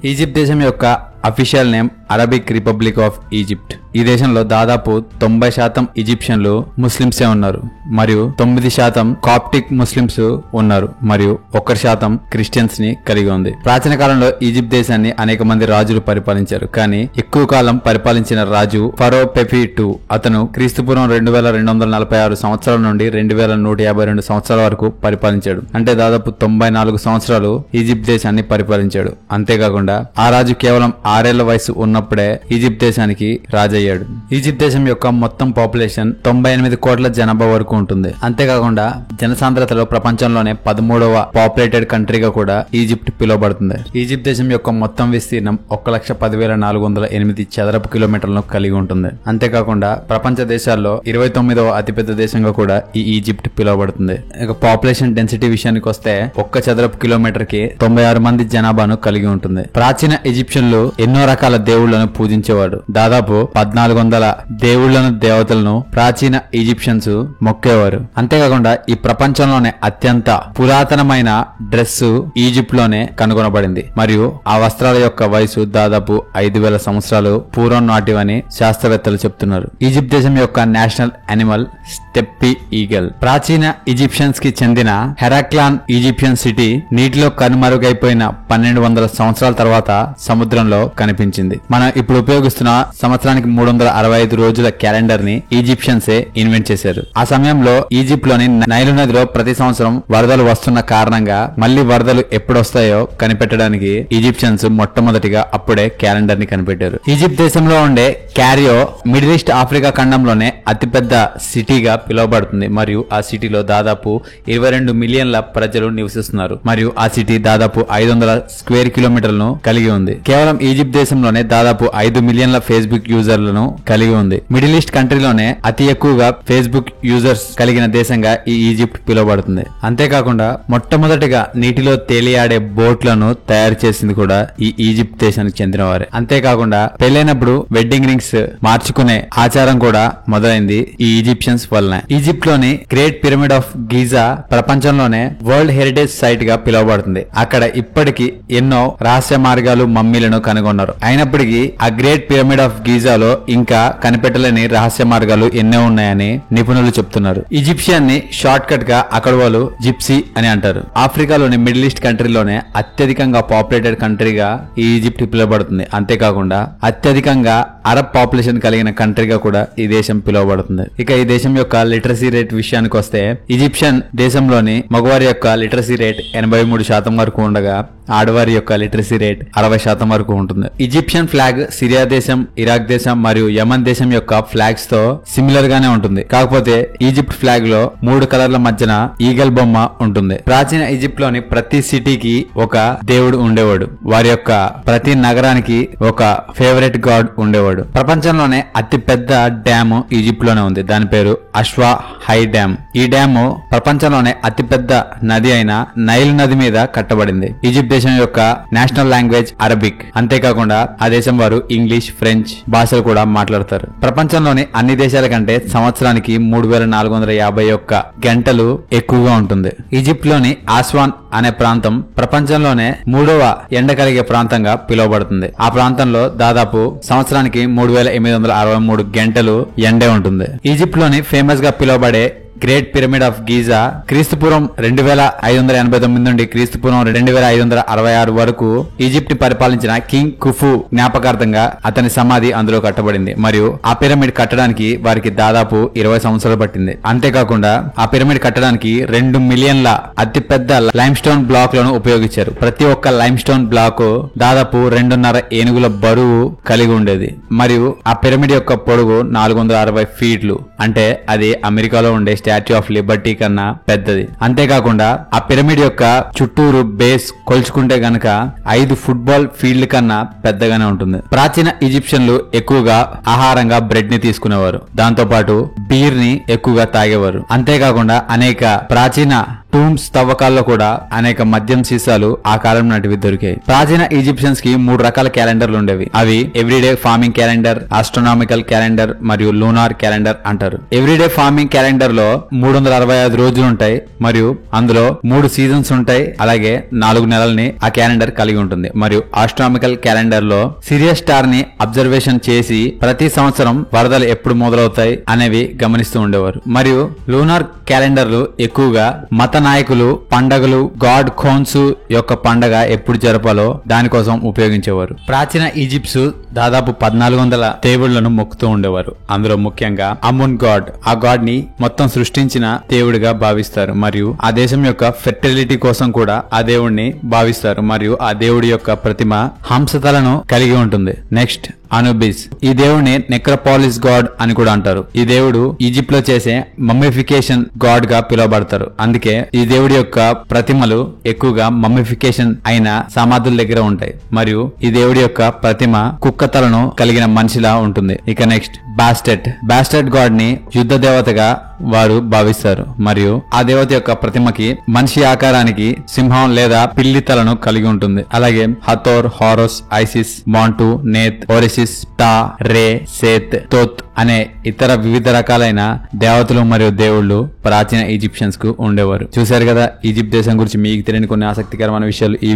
Egypt దేశం యొక్క official name Arabic republic of Egypt. ఈ దేశంలో దాదాపు 90% ఈజిప్షియన్లు ముస్లింసే ఉన్నారు మరియు 9% కాప్టిక్ ముస్లింస్ ఉన్నారు మరియు 1% క్రిస్టియన్స్ ని కలిగి ఉంది. ప్రాచీన కాలంలో ఈజిప్ట్ దేశాన్ని అనేక మంది రాజులు పరిపాలించారు, కానీ ఎక్కువ కాలం పరిపాలించిన రాజు ఫరో పెఫీ II. అతను క్రీస్తుపూర్వం 2246 సంవత్సరాల నుండి 2152 సంవత్సరాల వరకు పరిపాలించాడు. అంటే దాదాపు 94 సంవత్సరాలు ఈజిప్ట్ దేశాన్ని పరిపాలించాడు. అంతేకాకుండా ఆ రాజు కేవలం 6 ఏళ్ల వయసు ఉన్నప్పుడే ఈజిప్ట్ దేశానికి రాజయ్యాడు. ఈజిప్ట్ దేశం యొక్క మొత్తం పాపులేషన్ 98 కోట్ల జనాభా వరకు ఉంటుంది. అంతేకాకుండా జనసాంద్రతలో ప్రపంచంలోనే 13వ పాపులేటెడ్ కంట్రీగా కూడా ఈజిప్ట్ పిలువబడుతుంది. ఈజిప్ట్ దేశం యొక్క మొత్తం విస్తీర్ణం 1,10,408 చదరపు కిలోమీటర్లను కలిగి ఉంటుంది. అంతేకాకుండా ప్రపంచ దేశాల్లో 29వ అతిపెద్ద దేశంగా కూడా ఈ ఈజిప్ట్ పిలువబడుతుంది. ఇక పాపులేషన్ డెన్సిటీ విషయానికి వస్తే 1 చదరపు కిలోమీటర్ కి 96 మంది జనాభాను కలిగి ఉంటుంది. ప్రాచీన ఈజిప్షియన్లు ఎన్నో రకాల దేవుళ్లను పూజించేవాడు. దాదాపు 1400 దేవుళ్లను దేవతలను ప్రాచీన ఈజిప్షియన్స్ మొక్కేవారు. అంతేకాకుండా ఈ ప్రపంచంలోనే అత్యంత పురాతనమైన డ్రెస్ ఈజిప్ట్ లోనే కనుగొనబడింది మరియు ఆ వస్త్రాల యొక్క వయసు దాదాపు 5000 సంవత్సరాలు పూర్వం నాటివని శాస్త్రవేత్తలు చెప్తున్నారు. ఈజిప్ట్ దేశం యొక్క నేషనల్ యానిమల్ స్టెప్పీ ఈగల్. ప్రాచీన ఈజిప్షియన్స్ కి చెందిన హెరాక్లాన్ ఈజిప్షియన్ సిటీ నీటిలో కనుమరుగైపోయిన 1200 సంవత్సరాల తర్వాత సముద్రంలో కనిపించింది. మనం ఇప్పుడు ఉపయోగిస్తున్న సంవత్సరానికి 365 రోజుల క్యాలెండర్ ని ఈజిప్షియన్సే ఇన్వెంట్ చేశారు. ఆ సమయంలో ఈజిప్ట్ లోని నైలు నదిలో ప్రతి సంవత్సరం వరదలు వస్తున్న కారణంగా మళ్లీ వరదలు ఎప్పుడొస్తాయో కనిపెట్టడానికి ఈజిప్షియన్స్ మొట్టమొదటిగా అప్పుడే క్యాలెండర్ ని కనిపెట్టారు. ఈజిప్ట్ దేశంలో ఉండే క్యారియో మిడిల్ ఈస్ట్ ఆఫ్రికా ఖండంలోనే అతిపెద్ద సిటీగా పిలువబడుతుంది మరియు ఆ సిటీలో దాదాపు 22 మిలియన్ల ప్రజలు నివసిస్తున్నారు మరియు ఆ సిటీ దాదాపు 500 స్క్వేర్ కిలోమీటర్లను కలిగి ఉంది. కేవలం ఈజిప్ట్ దేశంలోనే దాదాపు 5 మిలియన్ల ఫేస్బుక్ యూజర్లను కలిగి ఉంది. మిడిల్ ఈస్ట్ కంట్రీలోనే అతి ఎక్కువగా ఫేస్బుక్ యూజర్స్ కలిగిన దేశంగా ఈ ఈజిప్ట్ పిలువబడుతుంది. అంతేకాకుండా మొట్టమొదటిగా నీటిలో తేలియాడే బోట్లను తయారు చేసింది కూడా ఈ ఈజిప్ట్ దేశానికి చెందినవారే. అంతేకాకుండా పెళ్లైనప్పుడు వెడ్డింగ్ రింగ్స్ మార్చుకునే ఆచారం కూడా మొదలైంది ఈ ఈజిప్షియన్స్ వలన. ఈజిప్ట్ లోని గ్రేట్ పిరమిడ్ ఆఫ్ గీజా ప్రపంచంలోనే వరల్డ్ హెరిటేజ్ సైట్ గా పిలువబడుతుంది. అక్కడ ఇప్పటికీ ఎన్నో రహస్య మార్గాలు మమ్మీలను కనుగొన్నారు. అయినప్పటికీ ఆ గ్రేట్ పిరమిడ్ ఆఫ్ గీజాలో ఇంకా కనిపెట్టలేని రహస్య మార్గాలు ఎన్నో ఉన్నాయని నిపుణులు చెప్తున్నారు. ఈజిప్షియన్ ని షార్ట్ కట్ గా అక్కడ వాళ్ళు జిప్సీ అని అంటారు. ఆఫ్రికాలోని మిడిల్ ఈస్ట్ కంట్రీలోనే అత్యధికంగా పాపులేటెడ్ కంట్రీగా ఈ ఈజిప్ట్ పిలువబడుతుంది. అంతేకాకుండా అత్యధికంగా అరబ్ పాపులేషన్ కలిగిన కంట్రీగా కూడా ఈ దేశం పిలువబడుతుంది. ఇక ఈ దేశం యొక్క లిటరసీ రేట్ విషయానికి వస్తే ఈజిప్షియన్ దేశంలోని మగవారి యొక్క లిటరసీ రేట్ 83% వరకు ఉండగా ఆడవారి యొక్క లిటరసీ రేట్ 60% వరకు ఉంటుంది. ఈజిప్షియన్ ఫ్లాగ్ సిరియా దేశం, ఇరాక్ దేశం మరియు యమన్ దేశం యొక్క ఫ్లాగ్స్ తో సిమిలర్ గానే ఉంటుంది. కాకపోతే ఈజిప్ట్ ఫ్లాగ్ లో 3 కలర్ల మధ్యన ఈగల్ బొమ్మ ఉంటుంది. ప్రాచీన ఈజిప్ట్ లోని ప్రతి సిటీకి ఒక దేవుడు ఉండేవాడు. వారి యొక్క ప్రతి నగరానికి ఒక ఫేవరెట్ గాడ్ ఉండేవాడు. ప్రపంచంలోనే అతి పెద్ద డ్యామ్ ఈజిప్ట్ లోనే ఉంది. దాని పేరు అష్వా హై డ్యామ్. ఈ డ్యామ్ ప్రపంచంలోనే అతిపెద్ద నది అయిన నైల్ నది మీద కట్టబడింది. ఈజిప్ట్ దేశం యొక్క నేషనల్ లాంగ్వేజ్ అరబిక్. అంతేకాకుండా ఆ దేశం వారు ఇంగ్లీష్, ఫ్రెంచ్ భాషలు కూడా మాట్లాడతారు. ప్రపంచంలోని అన్ని దేశాల కంటే సంవత్సరానికి 3451 గంటలు ఎక్కువగా ఉంటుంది. ఈజిప్ట్ లోని ఆస్వాన్ అనే ప్రాంతం ప్రపంచంలోనే 3వ ఎండ కలిగే ప్రాంతంగా పిలువబడుతుంది. ఆ ప్రాంతంలో దాదాపు సంవత్సరానికి 3863 గంటలు ఎండే ఉంటుంది. ఈజిప్ట్ లోని ఫేమస్ గా పిలువబడే గ్రేట్ పిరమిడ్ ఆఫ్ గీజా క్రీస్తుపూర్వం 2589 నుండి క్రీస్తుపూర్వం 2566 వరకు ఈజిప్ట్ పరిపాలించిన కింగ్ కుఫు జ్ఞాపకార్థంగా అతని సమాధి అందులో కట్టబడింది మరియు ఆ పిరమిడ్ కట్టడానికి వారికి దాదాపు 20 సంవత్సరాలు పట్టింది. అంతేకాకుండా ఆ పిరమిడ్ కట్టడానికి 2 మిలియన్ల అతిపెద్ద లైమ్ స్టోన్ బ్లాక్ లను ఉపయోగించారు. ప్రతి ఒక్క లైమ్ స్టోన్ బ్లాక్ దాదాపు 2.5 ఏనుగుల బరువు కలిగి ఉండేది మరియు ఆ పిరమిడ్ యొక్క పొడవు 460 ఫీట్లు. అంటే అది అమెరికాలో ఉండే స్టాచ్యూ ఆఫ్ లిబర్టీ కన్నా పెద్దది. అంతేకాకుండా ఆ పిరమిడ్ యొక్క చుట్టూరు బేస్ కొలుచుకుంటే గనక 5 ఫుట్బాల్ ఫీల్డ్ కన్నా పెద్దగానే ఉంటుంది. ప్రాచీన ఈజిప్షియన్లు ఎక్కువగా ఆహారంగా బ్రెడ్ ని తీసుకునేవారు. దాంతో పాటు బీర్ ని ఎక్కువగా తాగేవారు. అంతేకాకుండా అనేక ప్రాచీన టూమ్స్ తవ్వకాల్లో కూడా అనేక మద్యం సీసాలు ఆ కాలం నాటివి దొరికాయి. ప్రాచీన ఈజిప్షియన్స్ కి 3 రకాల క్యాలెండర్లు ఉండేవి. అవి everyday farming calendar, astronomical calendar మరియు లూనార్ క్యాలెండర్ అంటారు. ఎవ్రీడే ఫార్మింగ్ క్యాలెండర్ లో 365 రోజులు ఉంటాయి మరియు అందులో 3 సీజన్స్ ఉంటాయి. అలాగే 4 నెలల్ని ఆ క్యాలెండర్ కలిగి ఉంటుంది. మరియు ఆస్ట్రోనామికల్ క్యాలెండర్ లో సిరియస్ స్టార్ ని అబ్జర్వేషన్ చేసి ప్రతి సంవత్సరం వరదలు ఎప్పుడు మొదలవుతాయి అనేవి గమనిస్తూ ఉండేవారు. మరియు లూనార్ క్యాలెండర్లు ఎక్కువగా మత నాయకులు పండగలు, గాడ్ ఖోన్స్ యొక్క పండగ ఎప్పుడు జరపాలో దానికోసం ఉపయోగించేవారు. ప్రాచీన ఈజిప్ట్స్ దాదాపు 1400 దేవుళ్లను మొక్కుతూ ఉండేవారు. అందులో ముఖ్యంగా అమున్ గాడ్, ఆ గాడ్ ని మొత్తం సృష్టించిన దేవుడిగా భావిస్తారు. మరియు ఆ దేశం యొక్క ఫెర్టిలిటీ కోసం కూడా ఆ దేవుడిని భావిస్తారు. మరియు ఆ దేవుడి యొక్క ప్రతిమ హంసతలను కలిగి ఉంటుంది. Next Anubis. ఈ దేవుడిని నెక్రోపాలిస్ గాడ్ అని కూడా అంటారు. ఈ దేవుడు ఈజిప్ట్ లో చేసే మమ్మిఫికేషన్ గాడ్ గా పిలువబడతారు. అందుకే ఈ దేవుడి యొక్క ప్రతిమలు ఎక్కువగా మమ్మిఫికేషన్ అయిన సమాధుల దగ్గర ఉంటాయి. మరియు ఈ దేవుడి యొక్క ప్రతిమ కుక్క తలను కలిగిన మనిషిలా ఉంటుంది. ఇక నెక్స్ట్ బాస్టెట్ గాడ్ ని యుద్ధ దేవతగా వారు భావిస్తారు. మరియు ఆ దేవత యొక్క ప్రతిమకి మనిషి ఆకారానికి సింహం లేదా పిల్లి తలను కలిగి ఉంటుంది. అలాగే హథోర్, హారోస్, ఐసిస్, మాంటు, నేత్, ఓరిసిస్, టా, రే, సేత్, తోత్ అనే ఇతర వివిధ రకాలైన దేవతలు మరియు దేవుళ్ళు ప్రాచీన ఈజిప్షియన్స్ కు ఉండేవారు. చూశారు కదా ఈజిప్ట్ దేశం గురించి మీకు తెలియని కొన్ని ఆసక్తికరమైన విషయాలు ఈ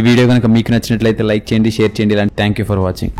వీడియో కనుక మీకు నచ్చినట్లయితే లైక్ చేయండి, షేర్ చేయండి. Thank you for watching.